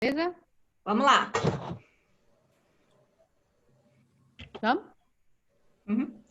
Beleza? Vamos lá. Vamos? Uhum.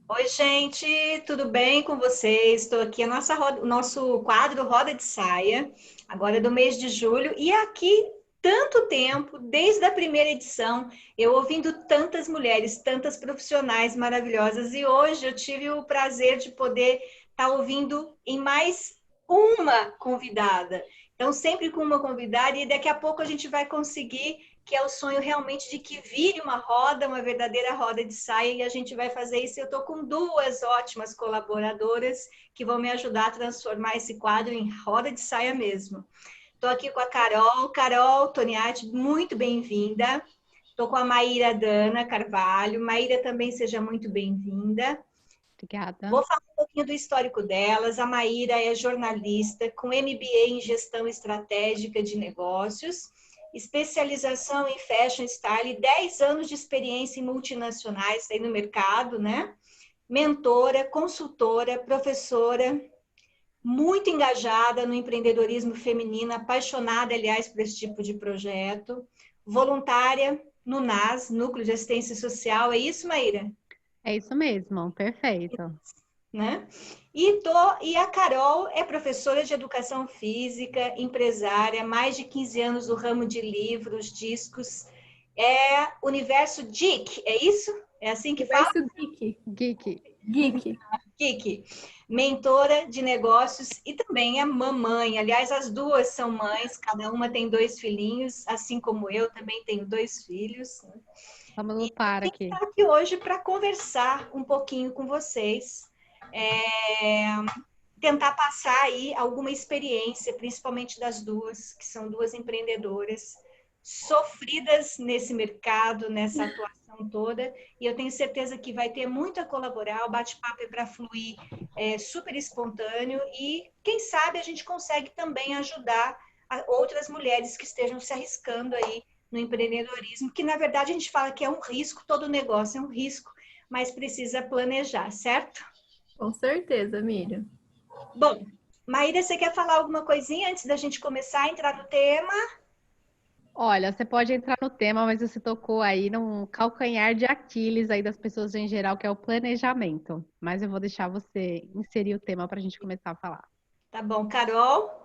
Oi, gente, tudo bem com vocês? Estou aqui, o nosso quadro Roda de Saia, agora do mês de julho, e aqui tanto tempo, desde a primeira edição, eu ouvindo tantas mulheres, tantas profissionais maravilhosas, e hoje eu tive o prazer de poder estar ouvindo em mais uma convidada. Então, sempre com uma convidada, e daqui a pouco a gente vai conseguir, que é o sonho realmente de que vire uma roda, uma verdadeira roda de saia, e a gente vai fazer isso. Eu estou com duas ótimas colaboradoras que vão me ajudar a transformar esse quadro em roda de saia mesmo. Estou aqui com a Carol Toniati, muito bem-vinda. Estou com a Maíra Dana Carvalho. Maíra, também seja muito bem-vinda. Obrigada. Vou falar um pouquinho do histórico delas. A Maíra é jornalista com MBA em Gestão Estratégica de Negócios, especialização em Fashion Style, 10 anos de experiência em multinacionais aí no mercado, né? Mentora, consultora, professora, muito engajada no empreendedorismo feminino, apaixonada, aliás, por esse tipo de projeto, voluntária no NAS, Núcleo de Assistência Social. É isso, Maíra? É isso mesmo, perfeito. Né? E a Carol é professora de educação física, empresária, mais de 15 anos no ramo de livros, discos, é Universo Geek, é isso? É assim que fala? Universo Geek. Geek. Geek. Geek. Mentora de negócios e também é mamãe. Aliás, as duas são mães, cada uma tem 2 filhinhos, assim como eu também tenho 2 filhos. Vamos E lutar eu aqui. estar aqui hoje para conversar um pouquinho com vocês. Tentar passar aí alguma experiência, principalmente das duas, que são duas empreendedoras, sofridas nesse mercado, nessa atuação toda, e eu tenho certeza que vai ter muito a colaborar, o bate-papo é para fluir super espontâneo, e quem sabe a gente consegue também ajudar outras mulheres que estejam se arriscando aí no empreendedorismo, que na verdade a gente fala que é um risco, todo negócio é um risco, mas precisa planejar, certo? Com certeza, Miriam. Bom, Maíra, você quer falar alguma coisinha antes da gente começar a entrar no tema? Olha, você pode entrar no tema, mas você tocou aí num calcanhar de Aquiles aí das pessoas em geral, que é o planejamento. Mas eu vou deixar você inserir o tema para a gente começar a falar. Tá bom, Carol?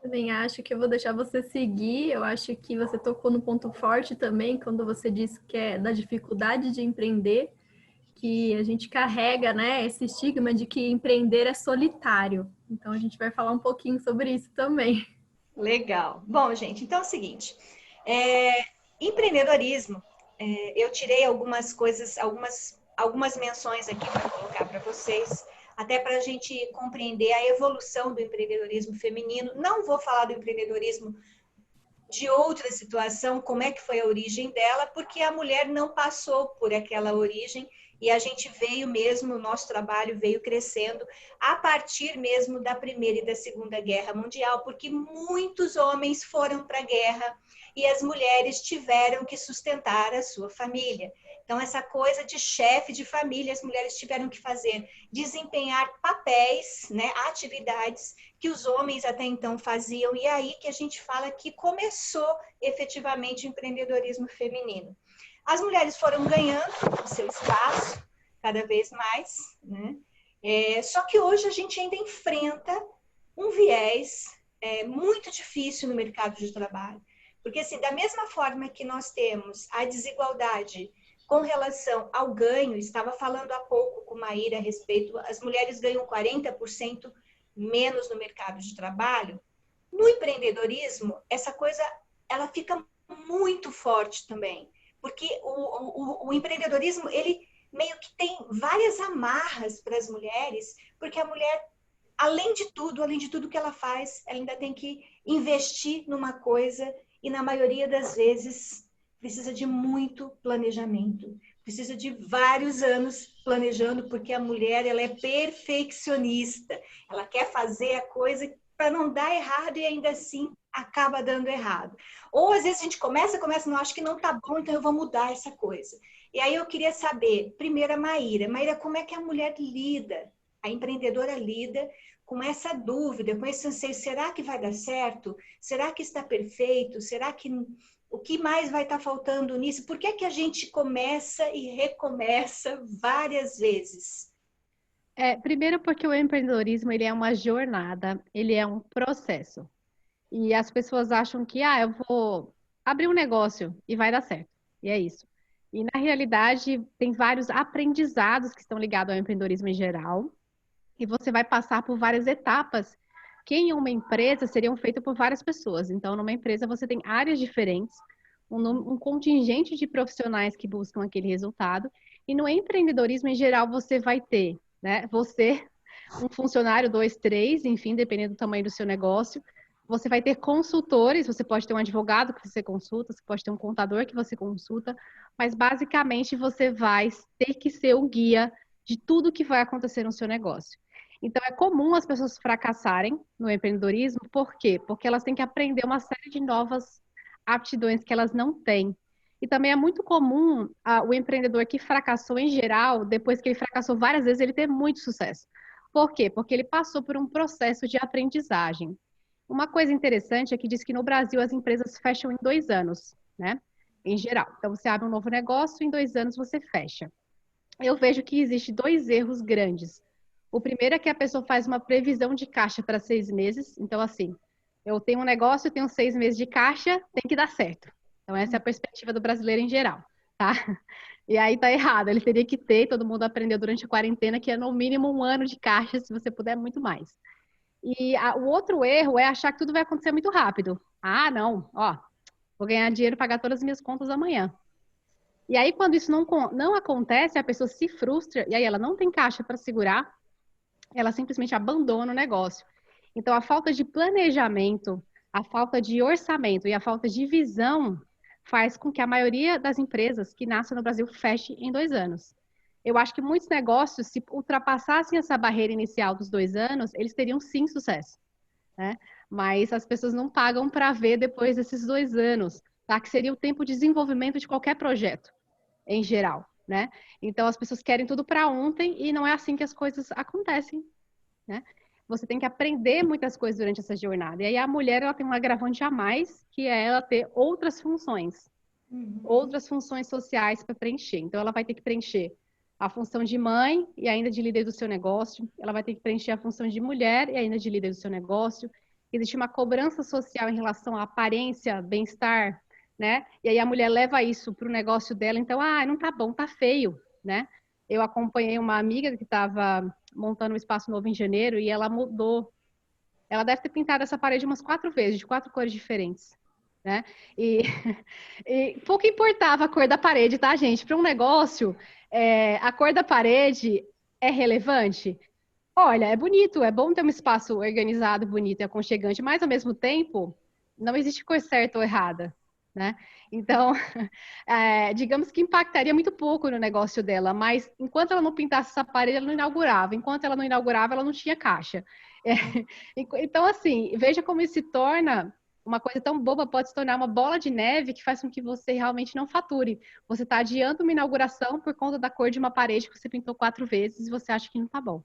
Também acho que eu vou deixar você seguir. Eu acho que você tocou no ponto forte também, quando você disse que é da dificuldade de empreender, que a gente carrega, né, esse estigma de que empreender é solitário. Então a gente vai falar um pouquinho sobre isso também. Legal. Bom, gente, então é o seguinte: empreendedorismo, eu tirei algumas coisas, algumas menções aqui para colocar para vocês, até para a gente compreender a evolução do empreendedorismo feminino. Não vou falar do empreendedorismo de outra situação, como é que foi a origem dela, porque a mulher não passou por aquela origem e a gente veio mesmo, o nosso trabalho veio crescendo a partir mesmo da Primeira e da Segunda Guerra Mundial, porque muitos homens foram para a guerra e as mulheres tiveram que sustentar a sua família. Então, essa coisa de chefe de família, as mulheres tiveram que fazer, desempenhar papéis, né, atividades que os homens até então faziam, e é aí que a gente fala que começou efetivamente o empreendedorismo feminino. As mulheres foram ganhando o seu espaço cada vez mais, né? Só que hoje a gente ainda enfrenta um viés muito difícil no mercado de trabalho. Porque, assim, da mesma forma que nós temos a desigualdade com relação ao ganho, estava falando há pouco com Maíra a respeito, as mulheres ganham 40% menos no mercado de trabalho. No empreendedorismo, essa coisa ela fica muito forte também, porque o empreendedorismo ele meio que tem várias amarras para as mulheres, porque a mulher, além de tudo que ela faz, ela ainda tem que investir numa coisa e na maioria das vezes precisa de muito planejamento. Precisa de vários anos planejando, porque a mulher ela é perfeccionista. Ela quer fazer a coisa para não dar errado e ainda assim acaba dando errado. Ou às vezes a gente começa, não, acho que não tá bom, então eu vou mudar essa coisa. E aí eu queria saber, primeiro a Maíra. Maíra, como é que a mulher lida, a empreendedora lida com essa dúvida, com esse anseio, será que vai dar certo? Será que está perfeito? Será que o que mais vai estar faltando nisso? Por que que a gente começa e recomeça várias vezes? Primeiro porque o empreendedorismo ele é uma jornada, ele é um processo. E as pessoas acham que, eu vou abrir um negócio e vai dar certo. E é isso. E na realidade, tem vários aprendizados que estão ligados ao empreendedorismo em geral. E você vai passar por várias etapas que em uma empresa seriam feitas por várias pessoas. Então, numa empresa você tem áreas diferentes, um contingente de profissionais que buscam aquele resultado. E no empreendedorismo em geral você vai ter, né? Você, um funcionário, dois, três, enfim, dependendo do tamanho do seu negócio. Você vai ter consultores, você pode ter um advogado que você consulta, você pode ter um contador que você consulta, mas basicamente você vai ter que ser o guia de tudo que vai acontecer no seu negócio. Então é comum as pessoas fracassarem no empreendedorismo, por quê? Porque elas têm que aprender uma série de novas aptidões que elas não têm. E também é muito comum o empreendedor que fracassou em geral, depois que ele fracassou várias vezes, ele ter muito sucesso. Por quê? Porque ele passou por um processo de aprendizagem. Uma coisa interessante é que diz que no Brasil as empresas fecham em 2 anos, né? Em geral. Então, você abre um novo negócio, em 2 anos você fecha. Eu vejo que existe 2 erros grandes. O primeiro é que a pessoa faz uma previsão de caixa para 6 meses. Então, assim, eu tenho um negócio, eu tenho 6 meses de caixa, tem que dar certo. Então, essa é a perspectiva do brasileiro em geral, tá? E aí tá errado, ele teria que ter, todo mundo aprendeu durante a quarentena, que é no mínimo 1 ano de caixa, se você puder, muito mais. E o outro erro é achar que tudo vai acontecer muito rápido. Ah, não, ó, vou ganhar dinheiro e pagar todas as minhas contas amanhã. E aí, quando isso não acontece, a pessoa se frustra e aí ela não tem caixa para segurar, ela simplesmente abandona o negócio. Então, a falta de planejamento, a falta de orçamento e a falta de visão faz com que a maioria das empresas que nascem no Brasil feche em 2 anos. Eu acho que muitos negócios, se ultrapassassem essa barreira inicial dos 2 anos, eles teriam sim sucesso, né? Mas as pessoas não pagam para ver depois desses 2 anos, tá? Que seria o tempo de desenvolvimento de qualquer projeto, em geral, né? Então as pessoas querem tudo para ontem e não é assim que as coisas acontecem, né? Você tem que aprender muitas coisas durante essa jornada. E aí a mulher ela tem um agravante a mais, que é ela ter outras funções, outras funções sociais para preencher. Então ela vai ter que preencher a função de mãe e ainda de líder do seu negócio, ela vai ter que preencher a função de mulher e ainda de líder do seu negócio. Existe uma cobrança social em relação à aparência, bem-estar, né? E aí a mulher leva isso para o negócio dela, então, não tá bom, tá feio, né? Eu acompanhei uma amiga que estava montando um espaço novo em janeiro e ela mudou. Ela deve ter pintado essa parede umas 4 vezes, de 4 cores diferentes, né? E, e pouco importava a cor da parede, tá, gente? Para um negócio, a cor da parede é relevante? Olha, é bonito, é bom ter um espaço organizado, bonito e aconchegante, mas ao mesmo tempo, não existe cor certa ou errada, né? Então, digamos que impactaria muito pouco no negócio dela, mas enquanto ela não pintasse essa parede, ela não inaugurava. Enquanto ela não inaugurava, ela não tinha caixa. Então, assim, veja como isso se torna uma coisa tão boba, pode se tornar uma bola de neve que faz com que você realmente não fature. Você está adiando uma inauguração por conta da cor de uma parede que você pintou 4 vezes e você acha que não está bom.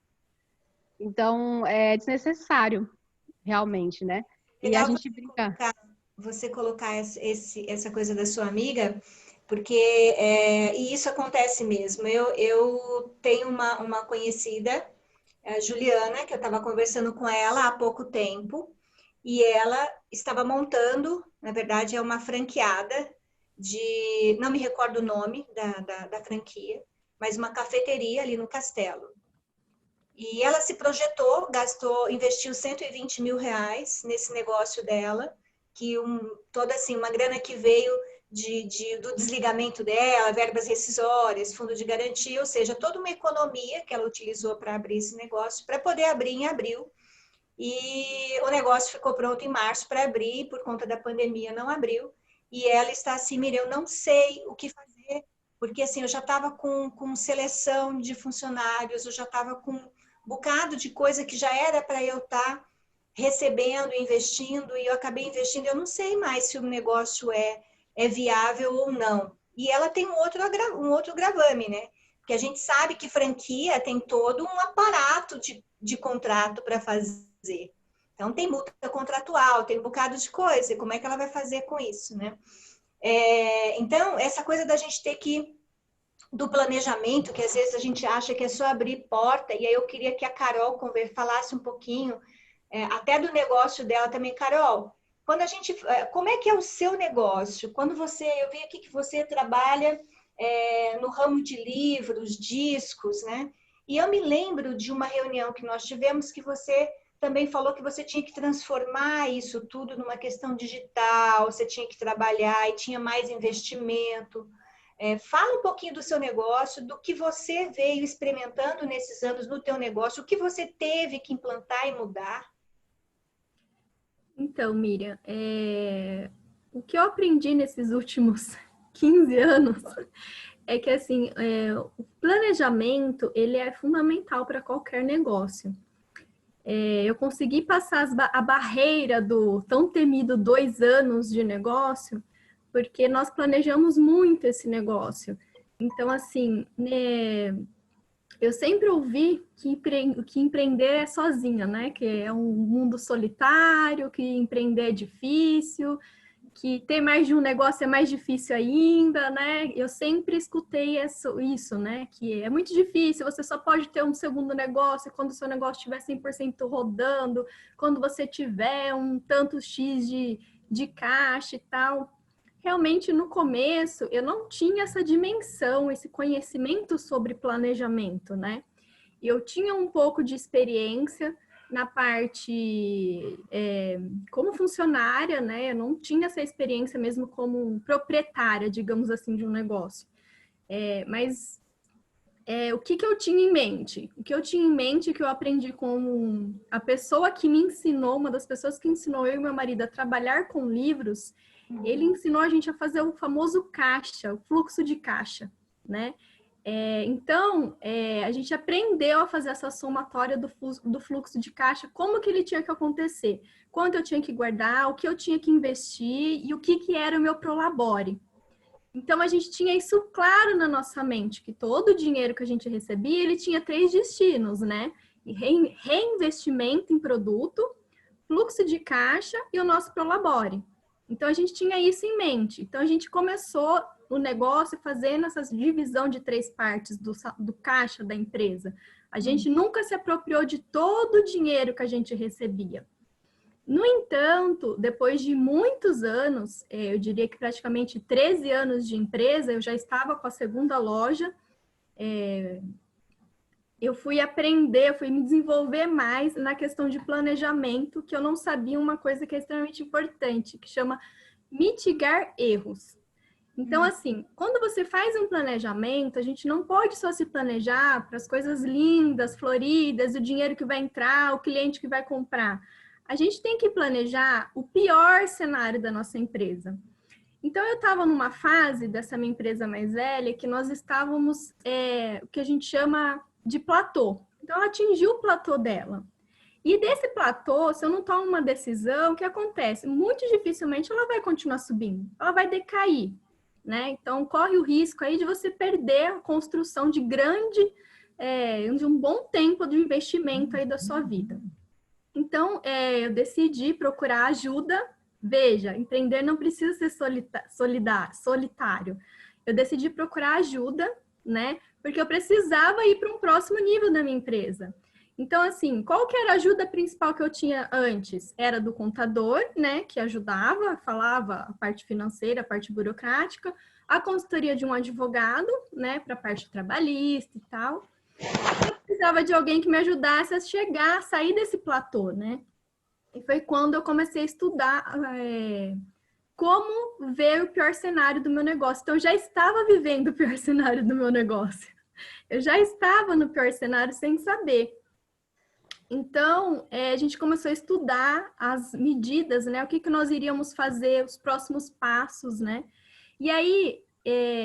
Então, é desnecessário, realmente, né? E a Legal gente brinca. você colocar essa coisa da sua amiga, porque e isso acontece mesmo. Eu tenho uma conhecida, a Juliana, que eu estava conversando com ela há pouco tempo, e ela estava montando, na verdade, é uma franqueada não me recordo o nome da franquia, mas uma cafeteria ali no Castelo. E ela se projetou, investiu 120 mil reais nesse negócio dela, que toda assim, uma grana que veio do desligamento dela, verbas rescisórias, fundo de garantia, ou seja, toda uma economia que ela utilizou para abrir esse negócio, para poder abrir em abril. E o negócio ficou pronto em março para abrir, por conta da pandemia não abriu. E ela está assim, Miriam, eu não sei o que fazer, porque assim, eu já estava com seleção de funcionários, eu já estava com um bocado de coisa que já era para eu estar recebendo, investindo, e eu acabei investindo, eu não sei mais se o negócio é viável ou não. E ela tem um outro gravame, né? Porque a gente sabe que franquia tem todo um aparato de contrato para fazer. Então, tem multa contratual, tem um bocado de coisa. Como é que ela vai fazer com isso, né? Então, essa coisa da gente ter do planejamento, que às vezes a gente acha que é só abrir porta, e aí eu queria que a Carol falasse um pouquinho, até do negócio dela também. Carol, quando a gente, como é que é o seu negócio? Quando eu vi aqui que você trabalha no ramo de livros, discos, né? E eu me lembro de uma reunião que nós tivemos que você também falou que você tinha que transformar isso tudo numa questão digital, você tinha que trabalhar e tinha mais investimento. Fala um pouquinho do seu negócio, do que você veio experimentando nesses anos no teu negócio, o que você teve que implantar e mudar. Então, Miriam, o que eu aprendi nesses últimos 15 anos é que, assim, o planejamento, ele é fundamental para qualquer negócio. Eu consegui passar a barreira do tão temido 2 anos de negócio, porque nós planejamos muito esse negócio. Então, assim, né, eu sempre ouvi que empreender é sozinha, né? Que é um mundo solitário, que empreender é difícil, que ter mais de um negócio é mais difícil ainda, né? Eu sempre escutei isso, né? Que é muito difícil, você só pode ter um segundo negócio quando o seu negócio estiver 100% rodando, quando você tiver um tanto X de caixa e tal. Realmente, no começo, eu não tinha essa dimensão, esse conhecimento sobre planejamento, né? Eu tinha um pouco de experiência na parte como funcionária, né? Eu não tinha essa experiência mesmo como proprietária, digamos assim, de um negócio. Mas o que eu tinha em mente? O que eu tinha em mente que eu aprendi com a pessoa que me ensinou, uma das pessoas que ensinou eu e meu marido a trabalhar com livros, ele ensinou a gente a fazer o famoso caixa, o fluxo de caixa, né? Então, a gente aprendeu a fazer essa somatória do fluxo de caixa, como que ele tinha que acontecer, quanto eu tinha que guardar, o que eu tinha que investir e o que era o meu prolabore. Então, a gente tinha isso claro na nossa mente, que todo o dinheiro que a gente recebia, ele tinha 3 destinos, né? Reinvestimento em produto, fluxo de caixa e o nosso prolabore. Então, a gente tinha isso em mente. Então, a gente começou o negócio fazendo essa divisão de 3 partes do caixa da empresa. A gente nunca se apropriou de todo o dinheiro que a gente recebia. No entanto, depois de muitos anos, eu diria que praticamente 13 anos de empresa, eu já estava com a segunda loja, eu fui aprender, eu fui me desenvolver mais na questão de planejamento, que eu não sabia uma coisa que é extremamente importante, que chama mitigar erros. Então, assim, quando você faz um planejamento, a gente não pode só se planejar para as coisas lindas, floridas, o dinheiro que vai entrar, o cliente que vai comprar. A gente tem que planejar o pior cenário da nossa empresa. Então, eu estava numa fase dessa minha empresa mais velha que nós estávamos, o que a gente chama de platô. Então, ela atingiu o platô dela. E desse platô, se eu não tomo uma decisão, o que acontece? Muito dificilmente ela vai continuar subindo, ela vai decair, né? Então, corre o risco aí de você perder a construção de de um bom tempo de investimento aí da sua vida. Então, eu decidi procurar ajuda. Veja, empreender não precisa ser solitário. Eu decidi procurar ajuda, né? Porque eu precisava ir para um próximo nível da minha empresa. Então, assim, qual que era a ajuda principal que eu tinha antes? Era do contador, né? Que ajudava, falava a parte financeira, a parte burocrática, a consultoria de um advogado, né? Para a parte trabalhista e tal. Eu precisava de alguém que me ajudasse a chegar, a sair desse platô, né? E foi quando eu comecei a estudar como ver o pior cenário do meu negócio. Então, eu já estava vivendo o pior cenário do meu negócio. Eu já estava no pior cenário sem saber. Então, a gente começou a estudar as medidas, né? O que nós iríamos fazer, os próximos passos, né? E aí,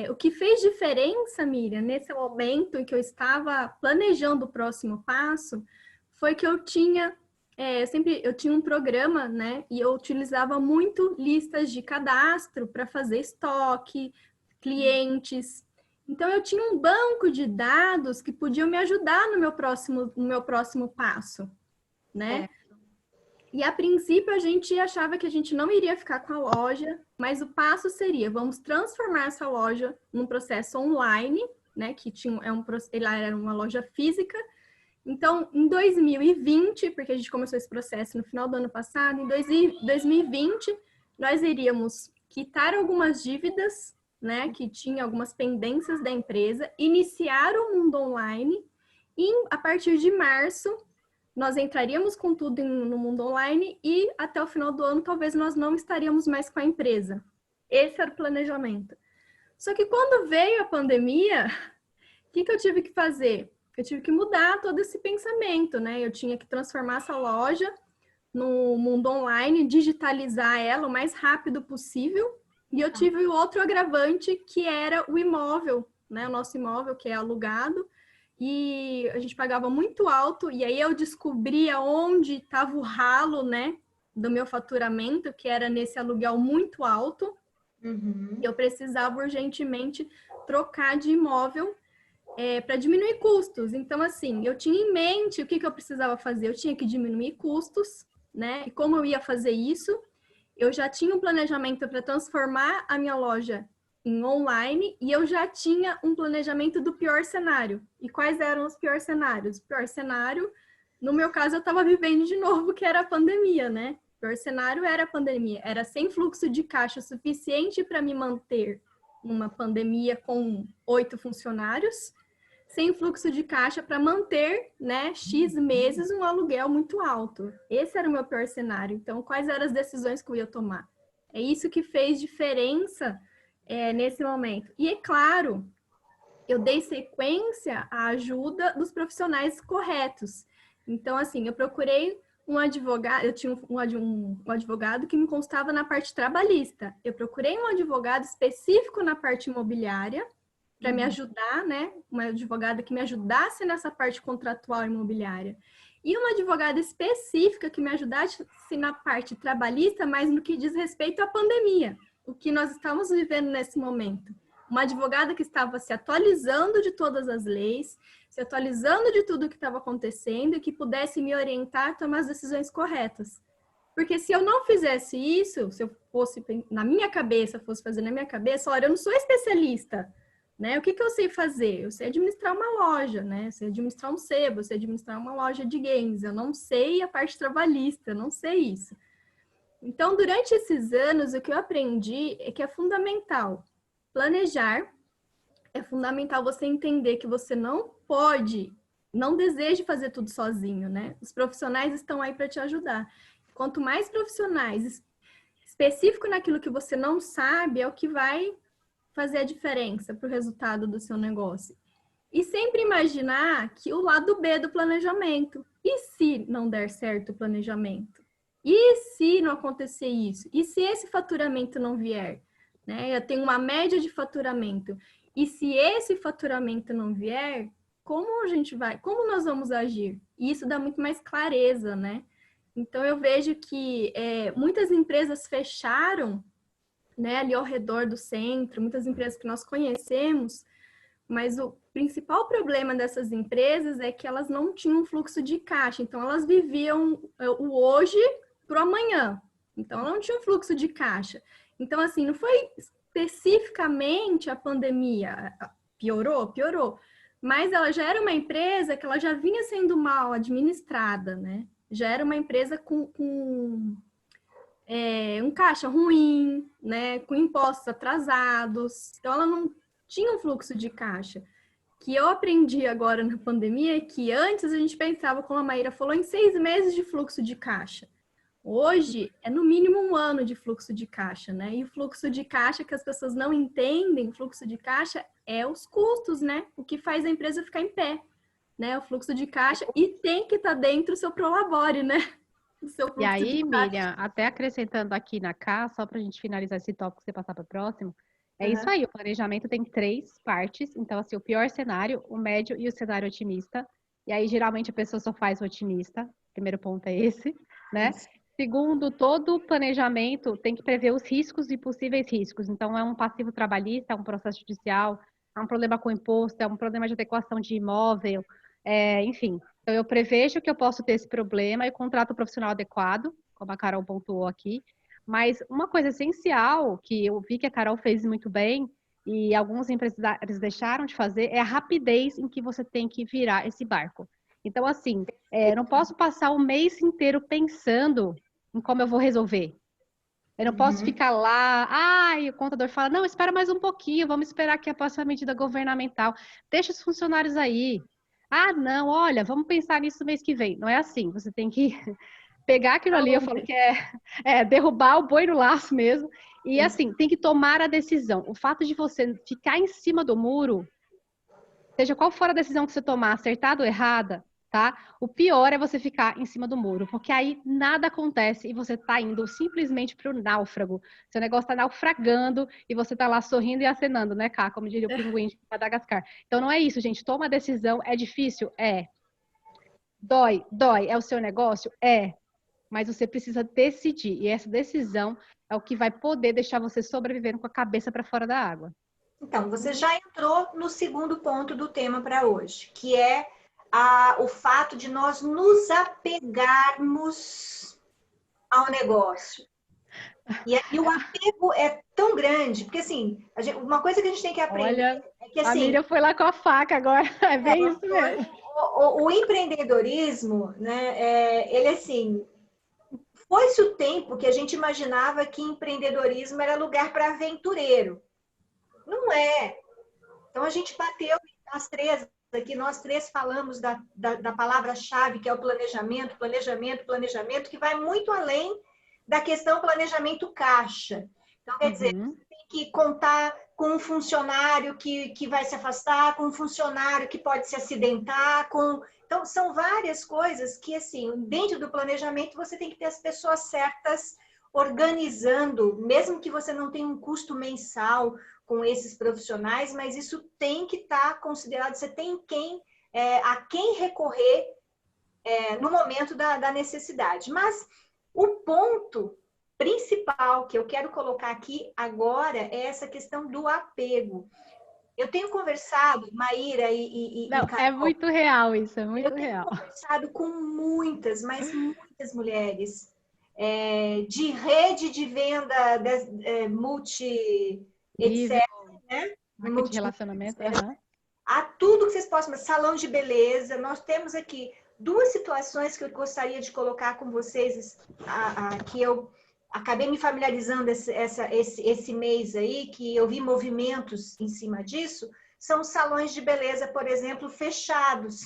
o que fez diferença, Miriam, nesse momento em que eu estava planejando o próximo passo, foi que eu tinha um programa, né? E eu utilizava muito listas de cadastro para fazer estoque, clientes. Então, eu tinha um banco de dados que podiam me ajudar no meu próximo passo, né? E a princípio a gente achava que a gente não iria ficar com a loja, mas o passo seria, vamos transformar essa loja num processo online, né? Que ela era uma loja física. Então, em 2020, porque a gente começou esse processo no final do ano passado, em 2020, nós iríamos quitar algumas dívidas, né? Que tinha algumas pendências da empresa, iniciar o mundo online e a partir de março nós entraríamos com tudo no mundo online e até o final do ano talvez nós não estaríamos mais com a empresa. Esse era o planejamento. Só que quando veio a pandemia, o que eu tive que fazer? Eu tive que mudar todo esse pensamento, né? Eu tinha que transformar essa loja no mundo online, digitalizar ela o mais rápido possível. E eu tive o outro agravante, que era o imóvel, né? O nosso imóvel, que é alugado. E a gente pagava muito alto, e aí eu descobri aonde estava o ralo, né, do meu faturamento, que era nesse aluguel muito alto. E eu precisava urgentemente trocar de imóvel para diminuir custos. Então, assim, eu tinha em mente o que eu precisava fazer. Eu tinha que diminuir custos, né? E como eu ia fazer isso? Eu já tinha um planejamento para transformar a minha loja em online e eu já tinha um planejamento do pior cenário. E quais eram os piores cenários? O pior cenário, no meu caso, eu estava vivendo de novo, que era a pandemia, né? O pior cenário era a pandemia. Era sem fluxo de caixa suficiente para me manter numa pandemia com 8 funcionários, sem fluxo de caixa para manter, né, X meses um aluguel muito alto. Esse era o meu pior cenário. Então, quais eram as decisões que eu ia tomar? É isso que fez diferença nesse momento. E é claro, eu dei sequência à ajuda dos profissionais corretos. Então, assim, eu procurei um advogado, eu tinha um advogado que me constava na parte trabalhista. Eu procurei um advogado específico na parte imobiliária para me ajudar, né? Uma advogada que me ajudasse nessa parte contratual imobiliária. E uma advogada específica que me ajudasse na parte trabalhista, mas no que diz respeito à pandemia, o que nós estamos vivendo nesse momento. Uma advogada que estava se atualizando de todas as leis, se atualizando de tudo que estava acontecendo e que pudesse me orientar a tomar as decisões corretas. Porque se eu não fizesse isso, se eu fosse, na minha cabeça, fosse fazer na minha cabeça, olha, eu não sou especialista, né? O que eu sei fazer? Eu sei administrar uma loja, né? Eu sei administrar um sebo, eu sei administrar uma loja de games. Eu não sei a parte trabalhista, eu não sei isso. Então, durante esses anos, o que eu aprendi é que é fundamental planejar, é fundamental você entender que você não deseja fazer tudo sozinho, né? Os profissionais estão aí para te ajudar. Quanto mais profissionais específico naquilo que você não sabe, é o que vai fazer a diferença para o resultado do seu negócio. E sempre imaginar que o lado B do planejamento. E se não der certo o planejamento? E se não acontecer isso? E se esse faturamento não vier? Né? Eu tenho uma média de faturamento. E se esse faturamento não vier, como nós vamos agir? E isso dá muito mais clareza, né? Então eu vejo que muitas empresas fecharam, né, ali ao redor do centro, muitas empresas que nós conhecemos, mas o principal problema dessas empresas é que elas não tinham fluxo de caixa, então elas viviam o hoje para o amanhã, então não tinham fluxo de caixa. Então, assim, não foi especificamente a pandemia, piorou, mas ela já era uma empresa que ela já vinha sendo mal administrada, né? Já era uma empresa com um caixa ruim, né, com impostos atrasados. Então, ela não tinha um fluxo de caixa. Que eu aprendi agora na pandemia é que antes a gente pensava, como a Maíra falou, em 6 meses de fluxo de caixa. Hoje é no mínimo 1 ano de fluxo de caixa, né? E o fluxo de caixa que as pessoas não entendem, o fluxo de caixa é os custos, né? O que faz a empresa ficar em pé, né? O fluxo de caixa e tem que estar dentro do seu Prolabore, né? E aí, Miriam, até acrescentando aqui na K, só para a gente finalizar esse tópico e você passar para o próximo, isso aí, o planejamento tem 3 partes, então assim, o pior cenário, o médio e o cenário otimista, e aí geralmente a pessoa só faz o otimista, primeiro ponto é esse, né? Isso. Segundo, todo o planejamento tem que prever os riscos e possíveis riscos, então é um passivo trabalhista, é um processo judicial, é um problema com imposto, é um problema de adequação de imóvel, enfim. Então, eu prevejo que eu posso ter esse problema e contrato o profissional adequado, como a Carol pontuou aqui. Mas uma coisa essencial que eu vi que a Carol fez muito bem e alguns empresários deixaram de fazer é a rapidez em que você tem que virar esse barco. Então, assim, eu não posso passar o mês inteiro pensando em como eu vou resolver. Eu não posso ficar lá, e o contador fala, não, espera mais um pouquinho, vamos esperar aqui a próxima medida governamental. Deixa os funcionários aí. Ah, não, olha, vamos pensar nisso mês que vem. Não é assim, você tem que pegar aquilo ali, eu falo que é derrubar o boi no laço mesmo. E assim, tem que tomar a decisão. O fato de você ficar em cima do muro, seja qual for a decisão que você tomar, acertada ou errada, tá? O pior é você ficar em cima do muro, porque aí nada acontece e você tá indo simplesmente pro náufrago. Seu negócio tá naufragando e você tá lá sorrindo e acenando, né, Cá? Como diria o pinguim de Madagascar. Então não é isso, gente. Toma a decisão. É difícil? É. Dói? Dói. É o seu negócio? É. Mas você precisa decidir. E essa decisão é o que vai poder deixar você sobrevivendo com a cabeça para fora da água. Então, você já entrou no segundo ponto do tema para hoje, que é o fato de nós nos apegarmos ao negócio. E o apego é tão grande, porque assim, uma coisa que a gente tem que aprender é que assim. A Miriam foi lá com a faca agora, é bem isso mesmo. O empreendedorismo, né, ele assim. Foi-se o tempo que a gente imaginava que empreendedorismo era lugar para aventureiro. Não é. Então, a gente bateu, nós três falamos da palavra-chave, que é o planejamento, planejamento, planejamento, que vai muito além da questão planejamento caixa. Então, quer dizer, você tem que contar com um funcionário que vai se afastar, com um funcionário que pode se acidentar, Então, são várias coisas que, assim, dentro do planejamento, você tem que ter as pessoas certas organizando, mesmo que você não tenha um custo mensal com esses profissionais, mas isso tem que estar considerado, você tem a quem recorrer no momento da necessidade. Mas o ponto principal que eu quero colocar aqui agora é essa questão do apego. Eu tenho conversado, Maíra Não, Carol, é muito real isso, é muito real. Eu tenho conversado com muitas, mas muitas mulheres de rede de venda multi, etc. Né? Multi relacionamento. Há tudo que vocês possam, salão de beleza. Nós temos aqui duas situações que eu gostaria de colocar com vocês, que eu acabei me familiarizando esse mês aí, que eu vi movimentos em cima disso, são os salões de beleza, por exemplo, fechados.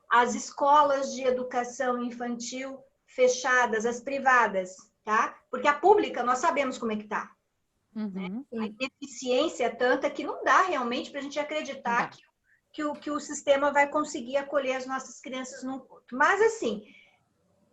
As escolas de educação infantil fechadas, as privadas, tá? Porque a pública, nós sabemos como é que tá. Né? A ineficiência é tanta que não dá realmente para a gente acreditar que o sistema vai conseguir acolher as nossas crianças num ponto. Mas, assim,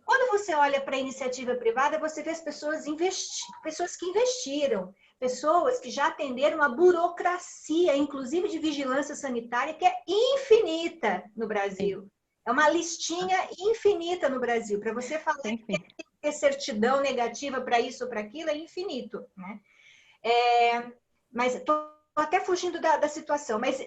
quando você olha para a iniciativa privada, você vê as pessoas que investiram, pessoas que já atenderam a burocracia, inclusive de vigilância sanitária, que é infinita no Brasil. Sim. É uma listinha infinita no Brasil. Para você falar que tem que ter certidão negativa para isso ou para aquilo, é infinito. Né? Mas estou até fugindo da situação. Mas,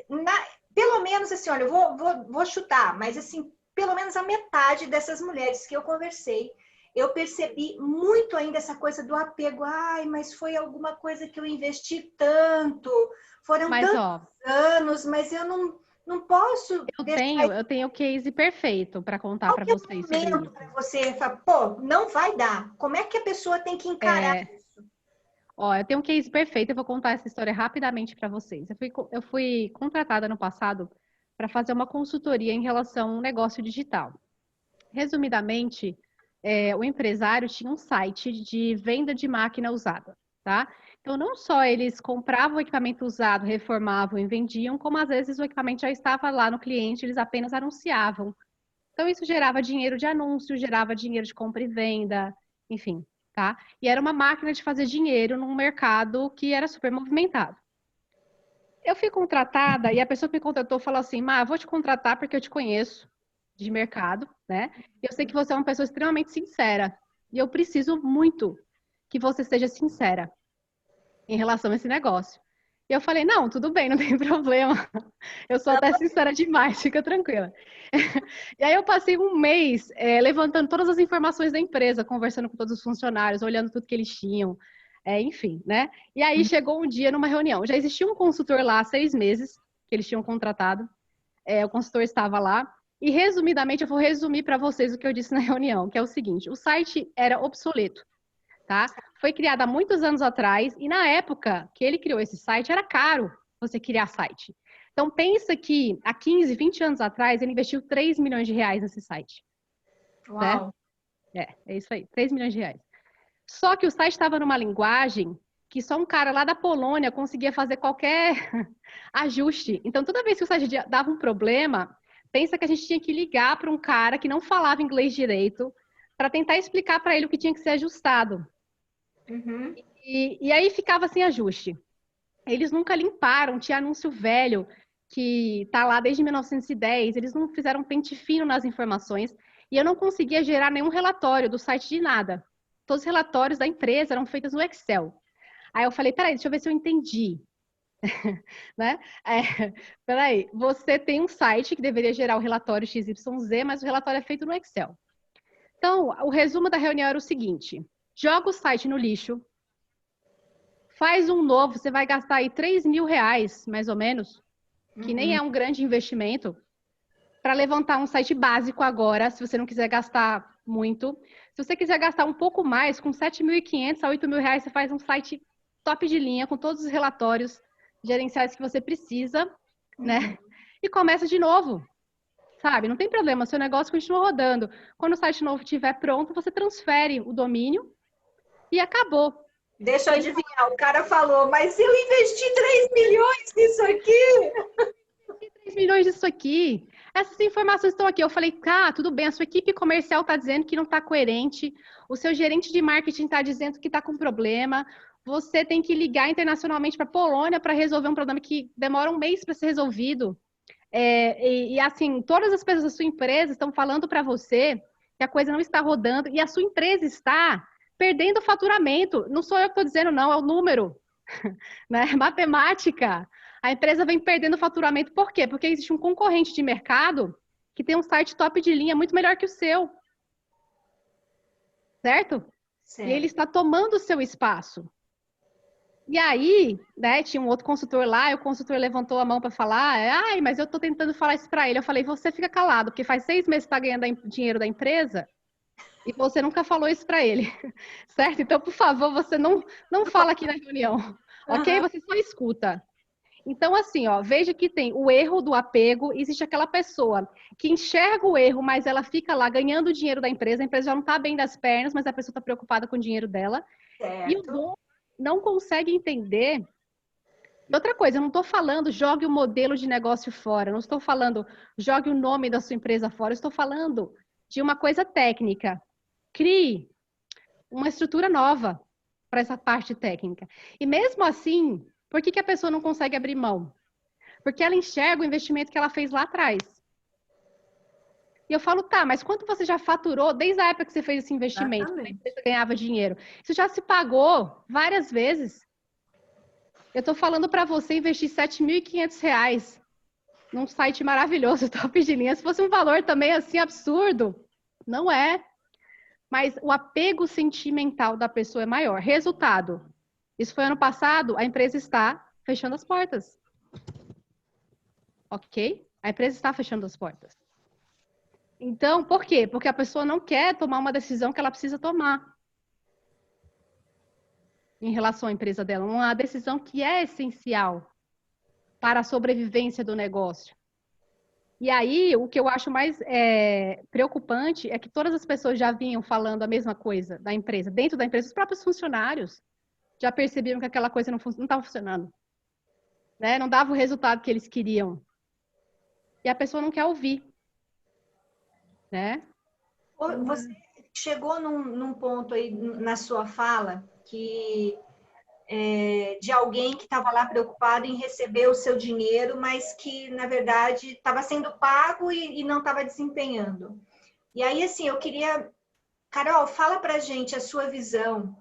pelo menos, assim, olha, eu vou chutar, mas, assim, pelo menos a metade dessas mulheres que eu conversei, eu percebi muito ainda essa coisa do apego. Ai, mas foi alguma coisa que eu investi tanto, foram tantos anos, mas eu não posso... Eu tenho o case perfeito para contar para vocês sobre isso. Para você falar, pô, não vai dar. Como é que a pessoa tem que encarar isso? Eu tenho um case perfeito, eu vou contar essa história rapidamente para vocês. Eu fui contratada no passado para fazer uma consultoria em relação a um negócio digital. Resumidamente, o empresário tinha um site de venda de máquina usada, tá? Então, não só eles compravam o equipamento usado, reformavam e vendiam, como às vezes o equipamento já estava lá no cliente, eles apenas anunciavam. Então, isso gerava dinheiro de anúncio, gerava dinheiro de compra e venda, enfim, tá? E era uma máquina de fazer dinheiro num mercado que era super movimentado. Eu fui contratada e a pessoa que me contratou falou assim, eu vou te contratar porque eu te conheço de mercado, né? E eu sei que você é uma pessoa extremamente sincera. E eu preciso muito que você seja sincera em relação a esse negócio. E eu falei, não, tudo bem, não tem problema. Eu sou até sincera demais, fica tranquila. E aí eu passei um mês levantando todas as informações da empresa, conversando com todos os funcionários, olhando tudo que eles tinham, enfim, né? E aí chegou um dia numa reunião. Já existia um consultor lá há 6 meses, que eles tinham contratado. O consultor estava lá. E resumidamente, eu vou resumir para vocês o que eu disse na reunião, que é o seguinte: o site era obsoleto, tá? Foi criado há muitos anos atrás e na época que ele criou esse site era caro você criar site. Então pensa que há 15, 20 anos atrás ele investiu 3 milhões de reais nesse site. Uau! É isso aí, 3 milhões de reais. Só que o site estava numa linguagem que só um cara lá da Polônia conseguia fazer qualquer ajuste. Então toda vez que o site dava um problema, pensa que a gente tinha que ligar para um cara que não falava inglês direito para tentar explicar para ele o que tinha que ser ajustado. Uhum. E aí ficava sem ajuste. Eles nunca limparam, tinha anúncio velho que tá lá desde 1910, eles não fizeram pente fino nas informações e eu não conseguia gerar nenhum relatório do site de nada. Todos os relatórios da empresa eram feitos no Excel. Aí eu falei, peraí, deixa eu ver se eu entendi. Né? Peraí, você tem um site que deveria gerar o relatório XYZ, mas o relatório é feito no Excel. Então, o resumo da reunião era o seguinte: joga o site no lixo, faz um novo, você vai gastar aí 3 mil reais, mais ou menos, que nem é um grande investimento, para levantar um site básico agora, se você não quiser gastar muito. Se você quiser gastar um pouco mais, com 7.500 a 8 mil reais, você faz um site top de linha, com todos os relatórios gerenciais que você precisa, né? E começa de novo, sabe? Não tem problema, seu negócio continua rodando. Quando o site novo estiver pronto, você transfere o domínio e acabou. Deixa eu adivinhar, o cara falou, mas eu investi 3 milhões nisso aqui. 3 milhões disso aqui. Essas informações estão aqui. Eu falei, tudo bem, a sua equipe comercial está dizendo que não está coerente, o seu gerente de marketing está dizendo que está com problema, você tem que ligar internacionalmente para a Polônia para resolver um problema que demora um mês para ser resolvido. Assim, todas as pessoas da sua empresa estão falando para você que a coisa não está rodando e a sua empresa está perdendo faturamento. Não sou eu que estou dizendo, não, é o número. Né? Matemática. A empresa vem perdendo faturamento. Por quê? Porque existe um concorrente de mercado que tem um site top de linha muito melhor que o seu. Certo? E ele está tomando o seu espaço. E aí, né, tinha um outro consultor lá, e o consultor levantou a mão para falar, mas eu estou tentando falar isso para ele. Eu falei, você fica calado, porque faz 6 meses que está ganhando dinheiro da empresa e você nunca falou isso para ele, certo? Então, por favor, você não fala aqui na reunião, ok? Você só escuta. Então, assim, veja que tem o erro do apego, existe aquela pessoa que enxerga o erro, mas ela fica lá ganhando o dinheiro da empresa, a empresa já não está bem das pernas, mas a pessoa está preocupada com o dinheiro dela. Certo. E o dono não consegue entender. E outra coisa, eu não estou falando jogue o modelo de negócio fora, eu não estou falando jogue o nome da sua empresa fora, eu estou falando de uma coisa técnica. Crie uma estrutura nova para essa parte técnica. E mesmo assim, por que a pessoa não consegue abrir mão? Porque ela enxerga o investimento que ela fez lá atrás. E eu falo, mas quanto você já faturou desde a época que você fez esse investimento? Que a empresa ganhava dinheiro. Isso já se pagou várias vezes. Eu estou falando para você investir R$ 7.500 num site maravilhoso, top de linha. Se fosse um valor também assim absurdo, não é. Mas o apego sentimental da pessoa é maior. Resultado, isso foi ano passado, a empresa está fechando as portas. Ok? A empresa está fechando as portas. Então, por quê? Porque a pessoa não quer tomar uma decisão que ela precisa tomar em relação à empresa dela. Uma decisão que é essencial para a sobrevivência do negócio. E aí, o que eu acho mais preocupante é que todas as pessoas já vinham falando a mesma coisa da empresa. Dentro da empresa, os próprios funcionários já perceberam que aquela coisa não estava funcionando. Né? Não dava o resultado que eles queriam. E a pessoa não quer ouvir. Né? Você chegou num ponto aí na sua fala que de alguém que estava lá preocupado em receber o seu dinheiro, mas que, na verdade, estava sendo pago e não estava desempenhando. E aí, assim, eu queria... Carol, fala pra gente a sua visão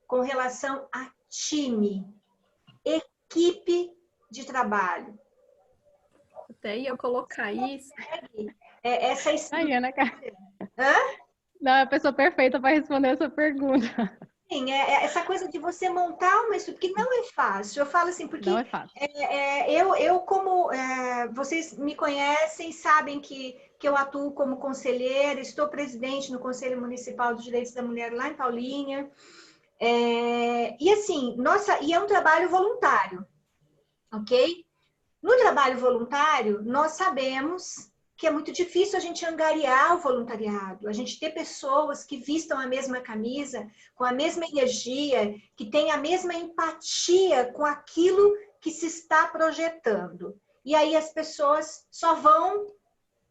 com relação a time, equipe de trabalho. Até ia colocar isso. Essa Aí, estrutura. Ana, Hã? não, é a pessoa perfeita para responder essa pergunta. Sim, essa coisa de você montar uma estrutura, que não é fácil. Eu falo assim, porque Não é fácil. vocês me conhecem, sabem que eu atuo como conselheira, estou presidente no Conselho Municipal dos Direitos da Mulher lá em Paulinha. E assim, e é um trabalho voluntário, ok? No trabalho voluntário, nós sabemos que é muito difícil a gente angariar o voluntariado, a gente ter pessoas que vistam a mesma camisa, com a mesma energia, que têm a mesma empatia com aquilo que se está projetando. E aí as pessoas só vão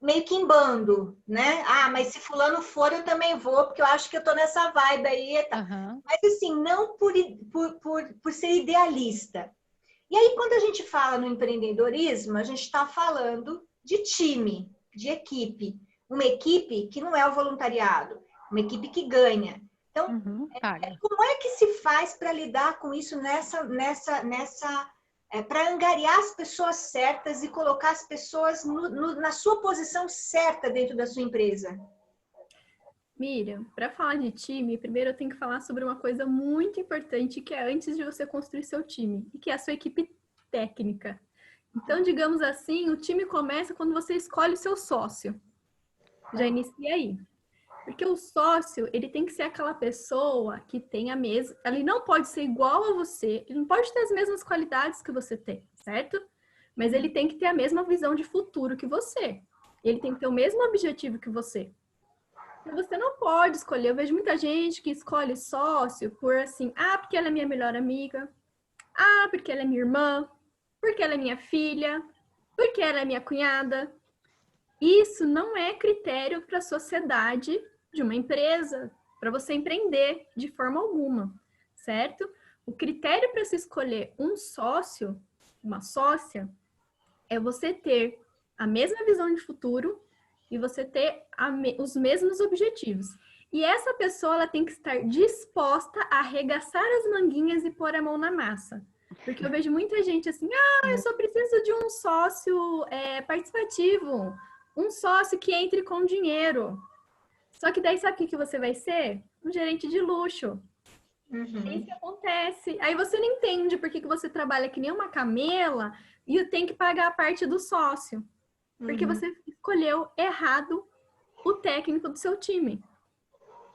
meio que em bando, né? Ah, mas se fulano for, eu também vou, porque eu acho que eu tô nessa vibe aí. Tá. Uhum. Mas assim, não por ser idealista. E aí, quando a gente fala no empreendedorismo, a gente está falando de time, de equipe. Uma equipe que não é o voluntariado, uma equipe que ganha. Então, Paga. como é que se faz para lidar com isso para angariar as pessoas certas e colocar as pessoas na sua posição certa dentro da sua empresa? Miriam, para falar de time, primeiro eu tenho que falar sobre uma coisa muito importante que é antes de você construir seu time, e que é a sua equipe técnica. Então, digamos assim, o time começa quando você escolhe o seu sócio. Já inicia aí. Porque o sócio, ele tem que ser aquela pessoa que tem a mesma... Ele não pode ser igual a você, ele não pode ter as mesmas qualidades que você tem, certo? Mas ele tem que ter a mesma visão de futuro que você. Ele tem que ter o mesmo objetivo que você. Então, você não pode escolher. Eu vejo muita gente que escolhe sócio por assim, porque ela é minha melhor amiga, porque ela é minha irmã, porque ela é minha filha, porque ela é minha cunhada. Isso não é critério para a sociedade de uma empresa, para você empreender de forma alguma, certo? O critério para se escolher um sócio, uma sócia, é você ter a mesma visão de futuro e você ter os mesmos objetivos. E essa pessoa ela tem que estar disposta a arregaçar as manguinhas e pôr a mão na massa. Porque eu vejo muita gente assim, eu só preciso de um sócio participativo, um sócio que entre com dinheiro. Só que daí sabe o que você vai ser? Um gerente de luxo. É isso que acontece. Aí você não entende por que você trabalha que nem uma camela e tem que pagar a parte do sócio. Porque você escolheu errado o técnico do seu time.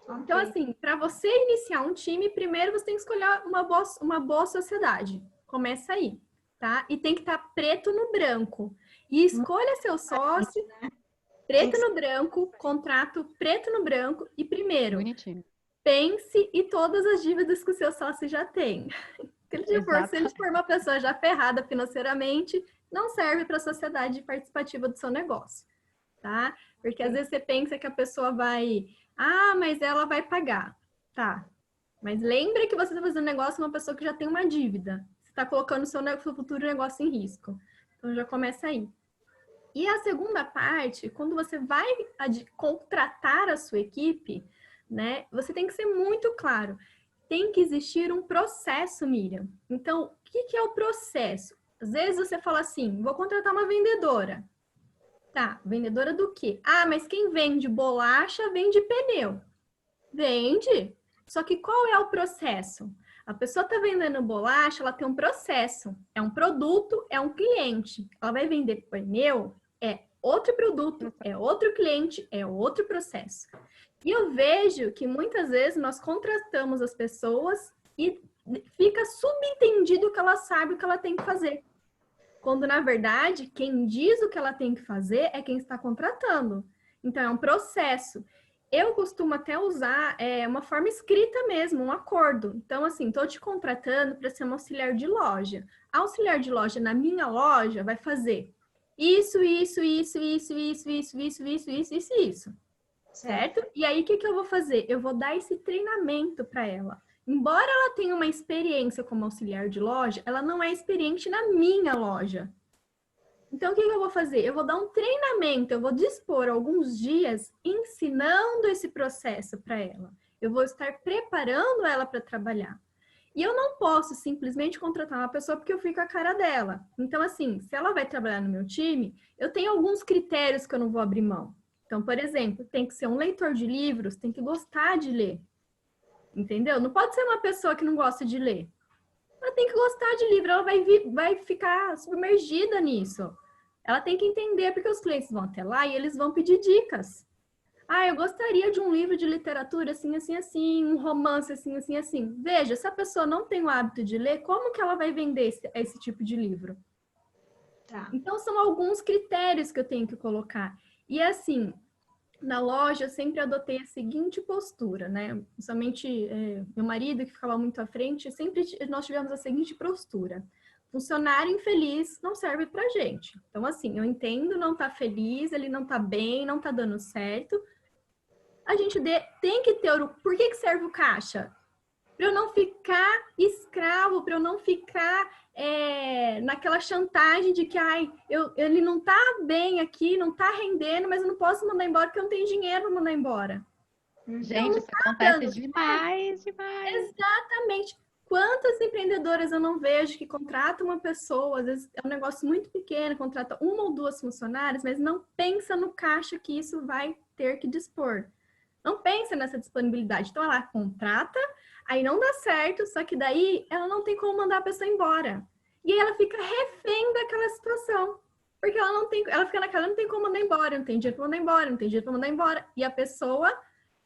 Okay. Então, assim, para você iniciar um time, primeiro você tem que escolher uma boa sociedade. Começa aí, tá? E tem que estar preto no branco. E escolha seu sócio, preto no branco, contrato preto no branco. E primeiro, bonitinho, pense em todas as dívidas que o seu sócio já tem. Se ele for uma pessoa já ferrada financeiramente, não serve para a sociedade participativa do seu negócio, tá? Porque às vezes você pensa que a pessoa vai... mas ela vai pagar. Tá. Mas lembre que você está fazendo negócio com uma pessoa que já tem uma dívida. Você está colocando o seu futuro negócio em risco. Então já começa aí. E a segunda parte, quando você vai contratar a sua equipe, né? Você tem que ser muito claro. Tem que existir um processo, Miriam. Então, o que é o processo? Às vezes você fala assim, vou contratar uma vendedora. Tá, vendedora do quê? Mas quem vende bolacha, vende pneu. Vende. Só que qual é o processo? A pessoa está vendendo bolacha, ela tem um processo. É um produto, é um cliente. Ela vai vender pneu, é outro produto, é outro cliente, é outro processo. E eu vejo que muitas vezes nós contratamos as pessoas e fica subentendido que ela sabe o que ela tem que fazer. Quando, na verdade, quem diz o que ela tem que fazer é quem está contratando. Então, é um processo. Eu costumo até usar uma forma escrita mesmo, um acordo. Então, assim, estou te contratando para ser uma auxiliar de loja. A auxiliar de loja na minha loja vai fazer isso. Certo? E aí, o que eu vou fazer? Eu vou dar esse treinamento para ela. Embora ela tenha uma experiência como auxiliar de loja, ela não é experiente na minha loja. Então, o que eu vou fazer? Eu vou dar um treinamento, eu vou dispor alguns dias ensinando esse processo para ela. Eu vou estar preparando ela para trabalhar. E eu não posso simplesmente contratar uma pessoa porque eu fico com a cara dela. Então, assim, se ela vai trabalhar no meu time, eu tenho alguns critérios que eu não vou abrir mão. Então, por exemplo, tem que ser um leitor de livros, tem que gostar de ler. Entendeu? Não pode ser uma pessoa que não gosta de ler. Ela tem que gostar de livro, ela vai ficar submergida nisso. Ela tem que entender, porque os clientes vão até lá e eles vão pedir dicas. Ah, eu gostaria de um livro de literatura assim, assim, assim, um romance assim, assim, assim. Veja, se a pessoa não tem o hábito de ler, como que ela vai vender esse tipo de livro? Tá. Então, são alguns critérios que eu tenho que colocar. E assim, na loja, eu sempre adotei a seguinte postura, né? Somente meu marido, que ficava muito à frente, sempre nós tivemos a seguinte postura. Funcionário infeliz não serve pra gente. Então, assim, eu entendo, não tá feliz, ele não tá bem, não tá dando certo. A gente tem que ter o... Por que serve o caixa? Para eu não ficar escravo, para eu não ficar naquela chantagem de que ele não tá bem aqui, não tá rendendo, mas eu não posso mandar embora porque eu não tenho dinheiro para mandar embora. Gente, isso acontece demais. Exatamente. Quantas empreendedoras eu não vejo que contratam uma pessoa, às vezes é um negócio muito pequeno, contrata uma ou duas funcionárias, mas não pensa no caixa que isso vai ter que dispor. Não pensa nessa disponibilidade. Então, ela contrata, aí não dá certo, só que daí ela não tem como mandar a pessoa embora. E aí ela fica refém daquela situação. Porque ela fica naquela, não tem como mandar embora, não tem dinheiro para mandar embora, não tem dinheiro para mandar embora. E a pessoa...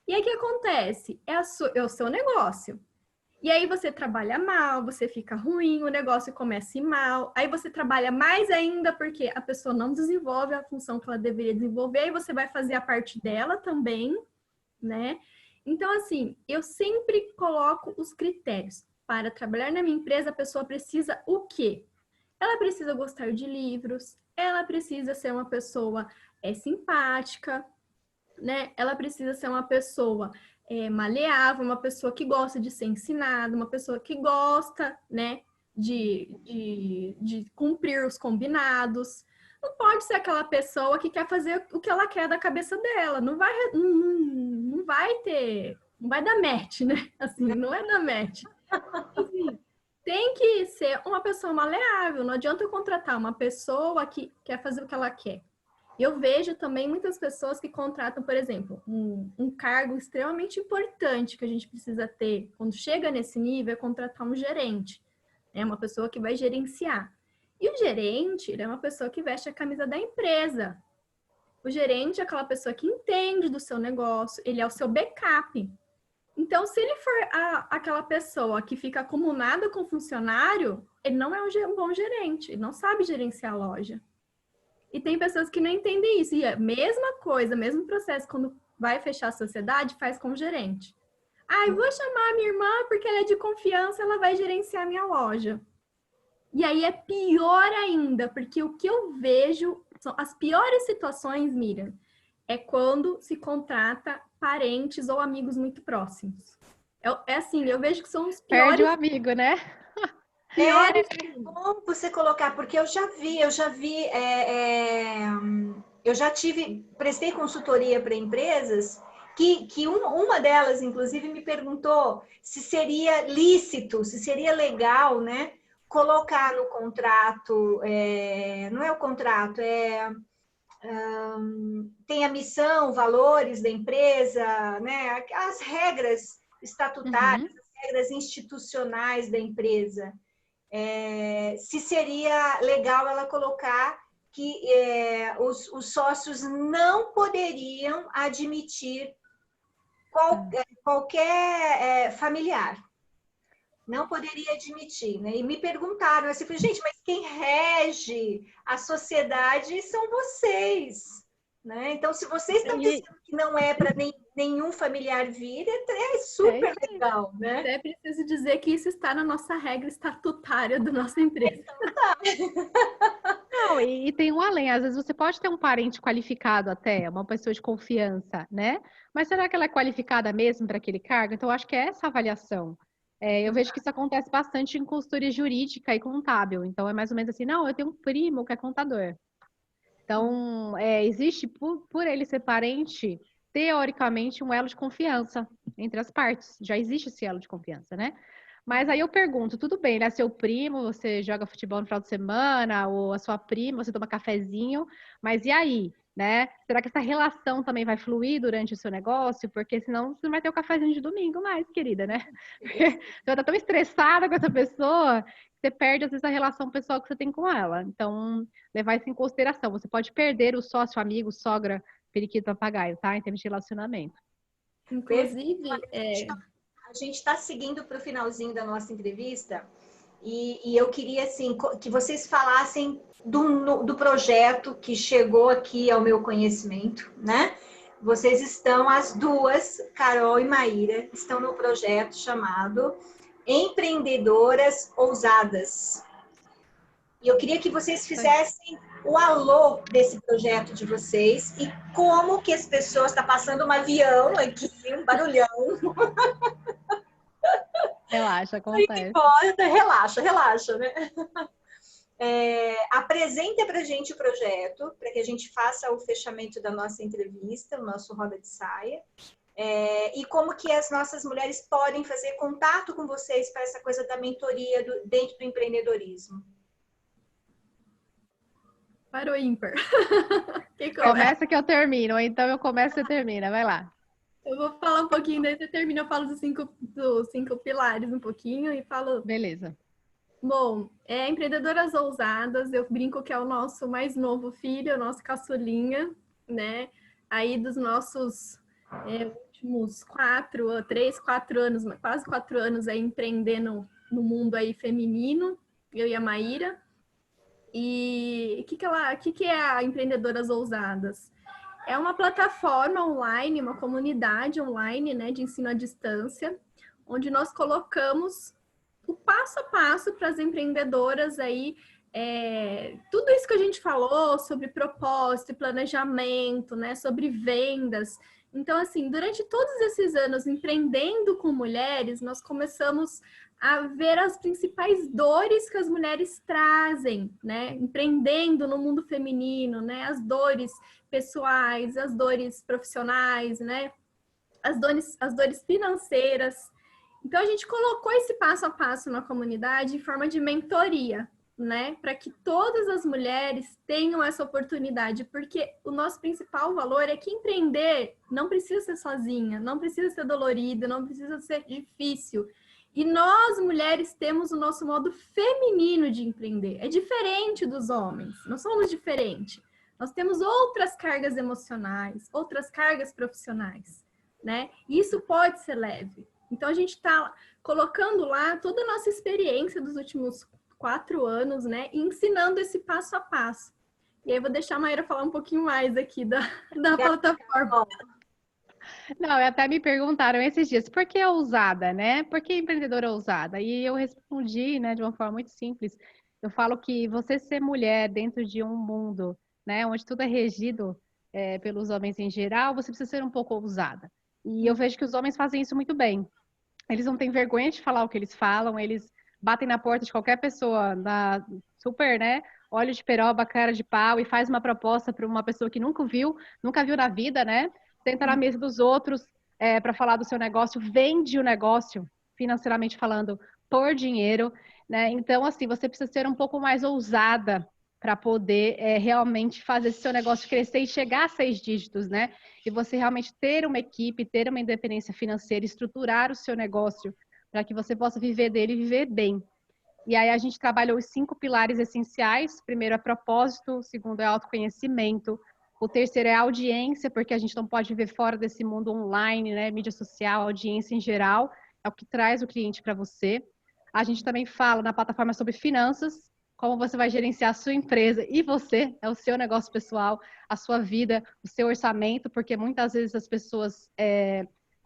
E aí o que acontece? É o seu negócio. E aí você trabalha mal, você fica ruim, o negócio começa a ir mal. Aí você trabalha mais ainda porque a pessoa não desenvolve a função que ela deveria desenvolver. Aí você vai fazer a parte dela também, né? Então, assim, eu sempre coloco os critérios. Para trabalhar na minha empresa, a pessoa precisa o quê? Ela precisa gostar de livros, ela precisa ser uma pessoa simpática, né? Ela precisa ser uma pessoa maleável, uma pessoa que gosta de ser ensinada, uma pessoa que gosta, né, de cumprir os combinados. Não pode ser aquela pessoa que quer fazer o que ela quer da cabeça dela. Não vai dar match, né? Assim, não é dar match. Assim, tem que ser uma pessoa maleável. Não adianta eu contratar uma pessoa que quer fazer o que ela quer. Eu vejo também muitas pessoas que contratam, por exemplo, um cargo extremamente importante que a gente precisa ter quando chega nesse nível é contratar um gerente. É uma pessoa que vai gerenciar. E o gerente, ele é uma pessoa que veste a camisa da empresa. O gerente é aquela pessoa que entende do seu negócio, ele é o seu backup. Então, se ele for aquela pessoa que fica acumulada com funcionário, ele não é um bom gerente, ele não sabe gerenciar a loja. E tem pessoas que não entendem isso. E é a mesma coisa, mesmo processo, quando vai fechar a sociedade, faz com o gerente. Eu vou chamar a minha irmã porque ela é de confiança, ela vai gerenciar a minha loja. E aí é pior ainda, porque o que eu vejo são as piores situações, Miriam, é quando se contrata parentes ou amigos muito próximos. É assim, eu vejo que são os piores. Perde o amigo, né? Piores. É bom você colocar, porque eu já vi, eu já prestei consultoria para empresas que uma delas, inclusive, me perguntou se seria lícito, se seria legal, né, colocar no contrato, não é o contrato, tem a missão, valores da empresa, né, as regras estatutárias, as regras institucionais da empresa. Se seria legal ela colocar que os sócios não poderiam admitir qualquer familiar. Não poderia admitir, né? E me perguntaram assim, gente, mas quem rege a sociedade são vocês, né? Então, se vocês estão dizendo que não é para nenhum familiar vir, é super legal, né? Até preciso dizer que isso está na nossa regra estatutária da nossa empresa. Não, e tem um além. Às vezes você pode ter um parente qualificado até, uma pessoa de confiança, né? Mas será que ela é qualificada mesmo para aquele cargo? Então, eu acho que é essa avaliação. Eu vejo que isso acontece bastante em consultoria jurídica e contábil. Então, é mais ou menos assim, não, eu tenho um primo que é contador. Então, existe, por ele ser parente, teoricamente, um elo de confiança entre as partes. Já existe esse elo de confiança, né? Mas aí eu pergunto, tudo bem, né? Seu primo, você joga futebol no final de semana, ou a sua prima, você toma cafezinho, mas e aí, né? Será que essa relação também vai fluir durante o seu negócio? Porque senão você não vai ter o cafezinho de domingo mais, querida, né? Porque você tá tão estressada com essa pessoa, que você perde, às vezes, a relação pessoal que você tem com ela. Então, levar isso em consideração. Você pode perder o sócio, amigo, sogra, periquito, papagaio, tá? Em termos de relacionamento. Inclusive, A gente está seguindo para o finalzinho da nossa entrevista e eu queria assim que vocês falassem do projeto que chegou aqui ao meu conhecimento, né? Vocês estão, as duas, Carol e Maíra, estão no projeto chamado Empreendedoras Ousadas. E eu queria que vocês fizessem o alô desse projeto de vocês e como que as pessoas... Está passando um avião aqui, um barulhão. Relaxa, acontece. Relaxa, relaxa, né? Apresenta para a gente o projeto, para que a gente faça o fechamento da nossa entrevista, o nosso Roda de Saia. E como que as nossas mulheres podem fazer contato com vocês para essa coisa da mentoria dentro do empreendedorismo. para o ímpar. Começa que eu termino, ou então eu começo e você termina, vai lá. Eu vou falar um pouquinho, daí você termina, eu falo dos cinco pilares um pouquinho e falo... Beleza. Bom, Empreendedoras Ousadas, eu brinco que é o nosso mais novo filho, o nosso caçulinha, né? Aí dos nossos últimos 4 anos, quase 4 anos aí empreendendo no mundo aí feminino, eu e a Maíra. E o que é a Empreendedoras Ousadas? É uma plataforma online, uma comunidade online, né, de ensino à distância, onde nós colocamos o passo a passo para as empreendedoras aí, tudo isso que a gente falou sobre propósito e planejamento, né, sobre vendas. Então, assim, durante todos esses anos empreendendo com mulheres, nós começamos a ver as principais dores que as mulheres trazem, né, empreendendo no mundo feminino, né, as dores pessoais, as dores profissionais, né, as dores financeiras. Então, a gente colocou esse passo a passo na comunidade em forma de mentoria, né? Para que todas as mulheres tenham essa oportunidade, porque o nosso principal valor é que empreender não precisa ser sozinha, não precisa ser dolorido, não precisa ser difícil. E nós, mulheres, temos o nosso modo feminino de empreender. É diferente dos homens, nós somos diferentes. Nós temos outras cargas emocionais, outras cargas profissionais, né? E isso pode ser leve. Então, a gente está colocando lá toda a nossa experiência dos últimos 4 anos, né? E ensinando esse passo a passo. E aí, eu vou deixar a Maíra falar um pouquinho mais aqui da plataforma. Não, até me perguntaram esses dias, por que ousada, né? Por que empreendedora ousada? E eu respondi, né, de uma forma muito simples. Eu falo que você ser mulher dentro de um mundo, né, onde tudo é regido pelos homens em geral, você precisa ser um pouco ousada. E eu vejo que os homens fazem isso muito bem. Eles não têm vergonha de falar o que eles falam, eles batem na porta de qualquer pessoa, super, né? Olho de peroba, cara de pau, e faz uma proposta para uma pessoa que nunca viu na vida, né? Senta na mesa dos outros para falar do seu negócio, vende o negócio, financeiramente falando, por dinheiro, né? Então, assim, você precisa ser um pouco mais ousada para poder realmente fazer esse seu negócio crescer e chegar a 6 dígitos, né? E você realmente ter uma equipe, ter uma independência financeira, estruturar o seu negócio para que você possa viver dele e viver bem. E aí a gente trabalhou os 5 pilares essenciais. Primeiro é propósito, o segundo é autoconhecimento, o terceiro é audiência, porque a gente não pode viver fora desse mundo online, né? Mídia social, audiência em geral, é o que traz o cliente para você. A gente também fala na plataforma sobre finanças, como você vai gerenciar a sua empresa e você, é o seu negócio pessoal, a sua vida, o seu orçamento, porque muitas vezes as pessoas,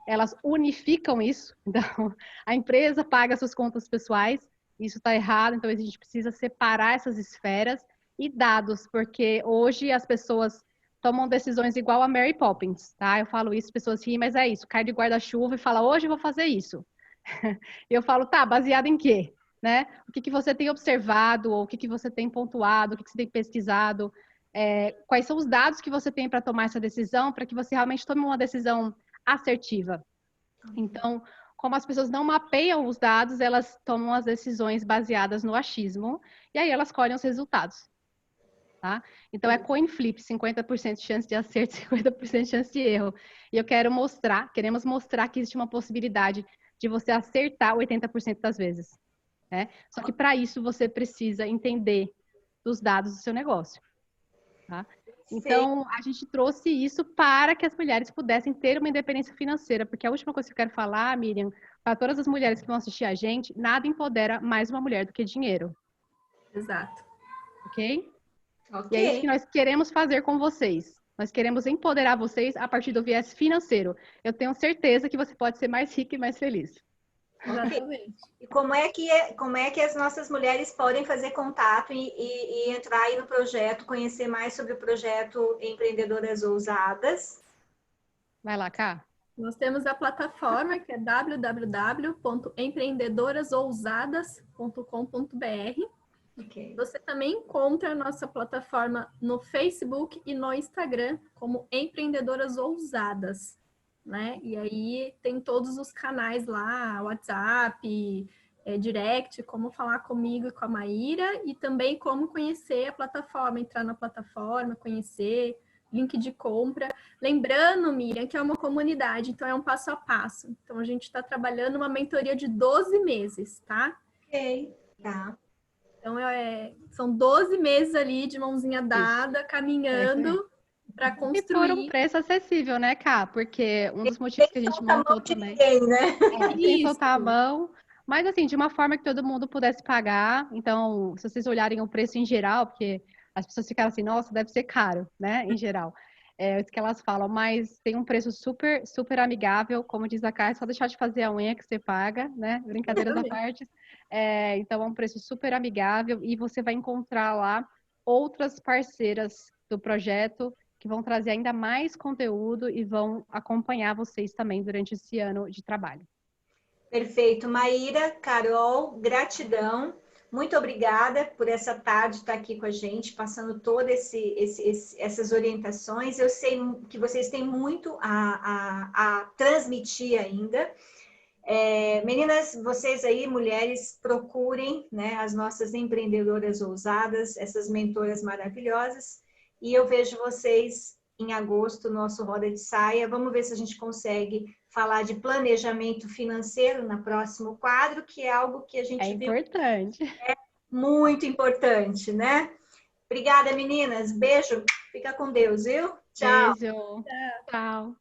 elas unificam isso. Então, a empresa paga suas contas pessoais, isso está errado, então a gente precisa separar essas esferas e dados, porque hoje as pessoas tomam decisões igual a Mary Poppins, tá? Eu falo isso, as pessoas riem, mas é isso, cai de guarda-chuva e fala, hoje eu vou fazer isso. E eu falo, tá, baseado em quê? Né? O que você tem observado, ou o que você tem pontuado, o que você tem pesquisado, quais são os dados que você tem para tomar essa decisão, para que você realmente tome uma decisão assertiva. Então, como as pessoas não mapeiam os dados, elas tomam as decisões baseadas no achismo, e aí elas colhem os resultados. Tá? Então, é coin flip, 50% de chance de acerto, 50% de chance de erro. E queremos mostrar que existe uma possibilidade de você acertar 80% das vezes. Né? Só que para isso você precisa entender dos dados do seu negócio. Tá? Então, a gente trouxe isso para que as mulheres pudessem ter uma independência financeira, porque a última coisa que eu quero falar, Miriam, para todas as mulheres que vão assistir a gente, nada empodera mais uma mulher do que dinheiro. Exato. Ok? Ok. E é isso que nós queremos fazer com vocês. Nós queremos empoderar vocês a partir do viés financeiro. Eu tenho certeza que você pode ser mais rica e mais feliz. Exatamente. E como é que as nossas mulheres podem fazer contato e entrar aí no projeto, conhecer mais sobre o projeto Empreendedoras Ousadas? Vai lá, Cá. Nós temos a plataforma que é www.empreendedorasousadas.com.br. Okay. Você também encontra a nossa plataforma no Facebook e no Instagram como Empreendedoras Ousadas, né? E aí tem todos os canais lá, WhatsApp, direct, como falar comigo e com a Maíra, e também como conhecer a plataforma, entrar na plataforma, conhecer, link de compra. Lembrando, Miriam, que é uma comunidade, então é um passo a passo. Então a gente está trabalhando uma mentoria de 12 meses, tá? Ok, tá. Então, são 12 meses ali de mãozinha dada, caminhando para construir. E por um preço acessível, né, Cá? Porque um dos motivos que a gente montou também... Ninguém, né? Sem soltar a mão. Mas, assim, de uma forma que todo mundo pudesse pagar. Então, se vocês olharem o preço em geral, porque as pessoas ficaram assim, nossa, deve ser caro, né, em geral. É isso que elas falam, mas tem um preço super, super amigável, como diz a Cá, é só deixar de fazer a unha que você paga, né? Brincadeiras à parte. Então, é um preço super amigável e você vai encontrar lá outras parceiras do projeto que vão trazer ainda mais conteúdo e vão acompanhar vocês também durante esse ano de trabalho. Perfeito. Maíra, Carol, gratidão. Muito obrigada por essa tarde estar aqui com a gente, passando todas essas orientações. Eu sei que vocês têm muito a transmitir ainda. Meninas, vocês aí, mulheres, procurem, né, as nossas empreendedoras ousadas, essas mentoras maravilhosas. E eu vejo vocês em agosto, nosso Roda de Saia. Vamos ver se a gente consegue falar de planejamento financeiro no próximo quadro, que é algo que a gente viu importante. É muito importante, né? Obrigada, meninas. Beijo. Fica com Deus, viu? Tchau. Beijo. Tchau.